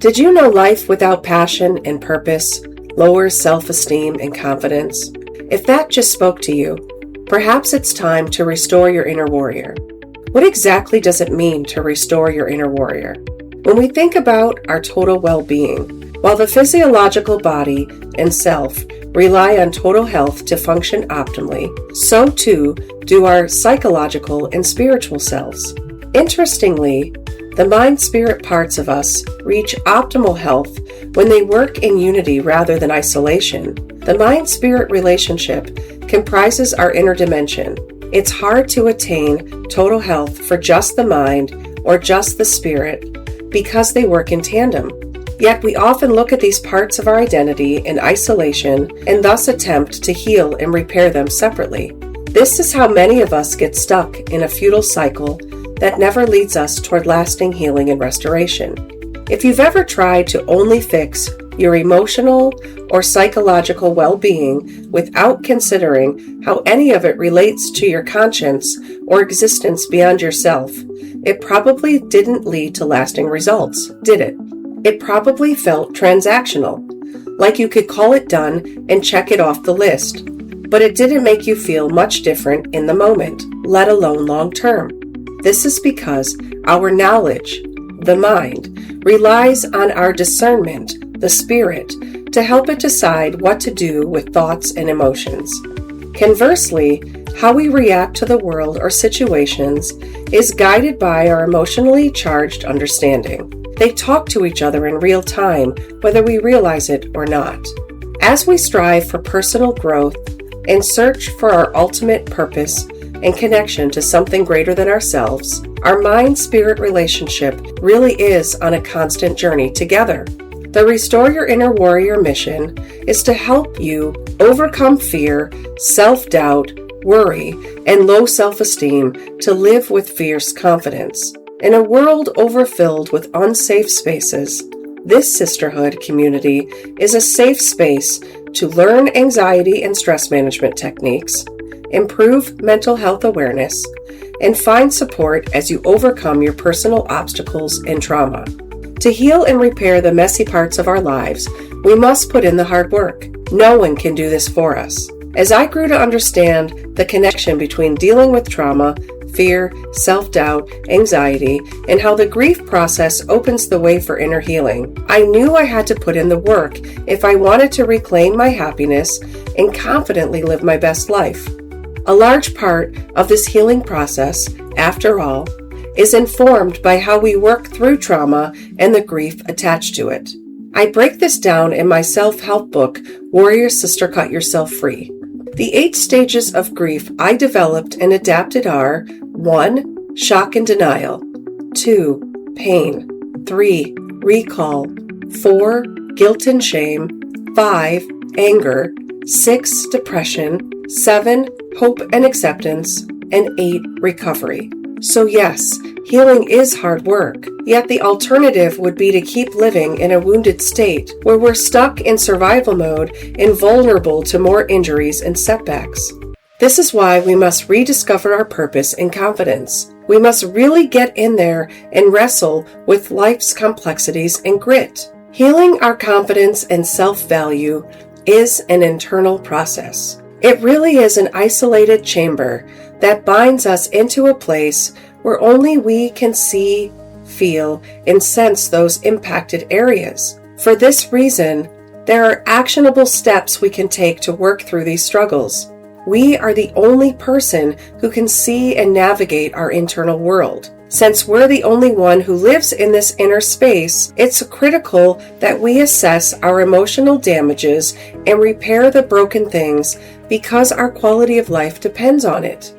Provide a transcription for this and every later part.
Did you know life without passion and purpose lowers self-esteem and confidence? If that just spoke to you, perhaps it's time to restore your inner warrior. What exactly does it mean to restore your inner warrior? When we think about our total well-being, while the physiological body and self rely on total health to function optimally, so too do our psychological and spiritual selves. Interestingly, the mind-spirit parts of us reach optimal health when they work in unity rather than isolation. The mind-spirit relationship comprises our inner dimension. It's hard to attain total health for just the mind or just the spirit because they work in tandem. Yet we often look at these parts of our identity in isolation and thus attempt to heal and repair them separately. This is how many of us get stuck in a futile cycle that never leads us toward lasting healing and restoration. If you've ever tried to only fix your emotional or psychological well-being without considering how any of it relates to your conscience or existence beyond yourself, it probably didn't lead to lasting results, did it? It probably felt transactional, like you could call it done and check it off the list, but it didn't make you feel much different in the moment, let alone long-term. This is because our knowledge, the mind, relies on our discernment, the spirit, to help it decide what to do with thoughts and emotions. Conversely, how we react to the world or situations is guided by our emotionally charged understanding. They talk to each other in real time, whether we realize it or not. As we strive for personal growth and search for our ultimate purpose and connection to something greater than ourselves, our mind-spirit relationship really is on a constant journey together. The Restore Your Inner Warrior mission is to help you overcome fear, self-doubt, worry, and low self-esteem to live with fierce confidence. In a world overfilled with unsafe spaces, this sisterhood community is a safe space to learn anxiety and stress management techniques, improve mental health awareness, and find support as you overcome your personal obstacles and trauma. To heal and repair the messy parts of our lives, we must put in the hard work. No one can do this for us. As I grew to understand the connection between dealing with trauma, fear, self-doubt, anxiety, and how the grief process opens the way for inner healing, I knew I had to put in the work if I wanted to reclaim my happiness and confidently live my best life. A large part of this healing process, after all, is informed by how we work through trauma and the grief attached to it. I break this down in my self-help book, Warrior Sister Cut Yourself Free. The 8 stages of grief I developed and adapted are 1. Shock and denial, 2. Pain, 3. Recall, 4. Guilt and shame, 5. Anger, 6. Depression, 7. Hope and acceptance, and 8. Recovery. So yes, healing is hard work, yet the alternative would be to keep living in a wounded state where we're stuck in survival mode and vulnerable to more injuries and setbacks. This is why we must rediscover our purpose and confidence. We must really get in there and wrestle with life's complexities and grit. Healing our confidence and self-value is an internal process. It really is an isolated chamber that binds us into a place where only we can see, feel, and sense those impacted areas. For this reason, there are actionable steps we can take to work through these struggles. We are the only person who can see and navigate our internal world. Since we're the only one who lives in this inner space, it's critical that we assess our emotional damages and repair the broken things because our quality of life depends on it.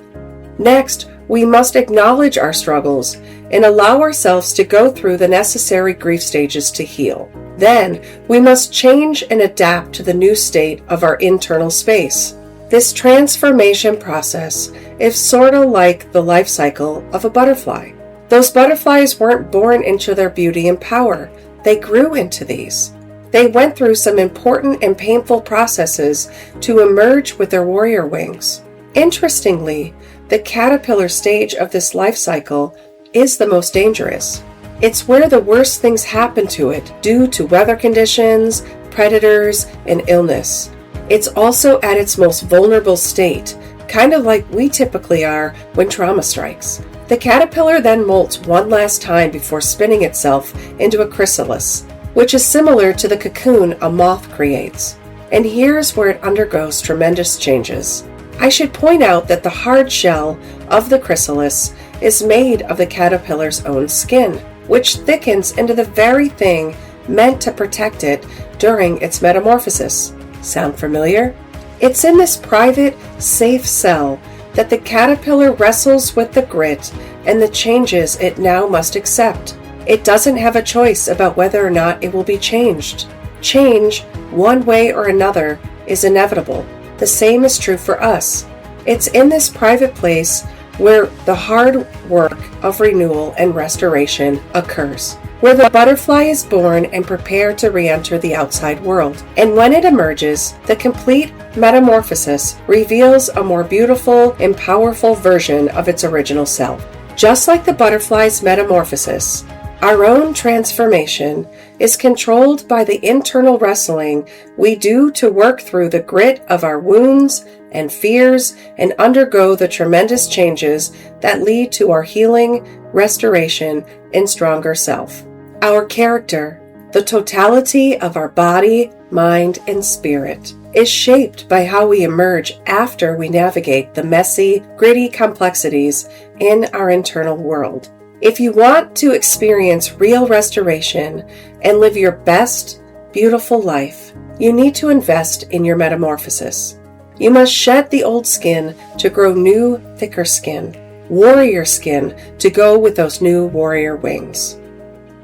Next, we must acknowledge our struggles and allow ourselves to go through the necessary grief stages to heal. Then, we must change and adapt to the new state of our internal space. This transformation process is sort of like the life cycle of a butterfly. Those butterflies weren't born into their beauty and power. They grew into these. They went through some important and painful processes to emerge with their warrior wings. Interestingly, the caterpillar stage of this life cycle is the most dangerous. It's where the worst things happen to it due to weather conditions, predators, and illness. It's also at its most vulnerable state, kind of like we typically are when trauma strikes. The caterpillar then molts one last time before spinning itself into a chrysalis, which is similar to the cocoon a moth creates. And here's where it undergoes tremendous changes. I should point out that the hard shell of the chrysalis is made of the caterpillar's own skin, which thickens into the very thing meant to protect it during its metamorphosis. Sound familiar? It's in this private, safe cell that the caterpillar wrestles with the grit and the changes it now must accept. It doesn't have a choice about whether or not it will be changed. Change, one way or another, is inevitable. The same is true for us. It's in this private place where the hard work of renewal and restoration occurs, where the butterfly is born and prepared to re-enter the outside world. And when it emerges, the complete metamorphosis reveals a more beautiful and powerful version of its original self. Just like the butterfly's metamorphosis, our own transformation is controlled by the internal wrestling we do to work through the grit of our wounds and fears and undergo the tremendous changes that lead to our healing, restoration, and stronger self. Our character, the totality of our body, mind, and spirit, is shaped by how we emerge after we navigate the messy, gritty complexities in our internal world. If you want to experience real restoration and live your best, beautiful life, you need to invest in your metamorphosis. You must shed the old skin to grow new, thicker skin, warrior skin to go with those new warrior wings.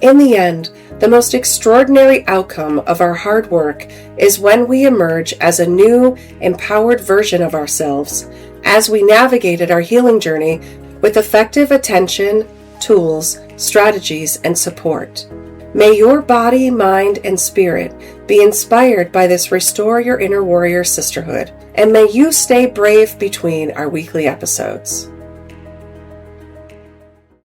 In the end, the most extraordinary outcome of our hard work is when we emerge as a new, empowered version of ourselves as we navigated our healing journey with effective attention, tools, strategies, and support. May your body, mind, and spirit be inspired by this Restore Your Inner Warrior sisterhood, and may you stay brave between our weekly episodes.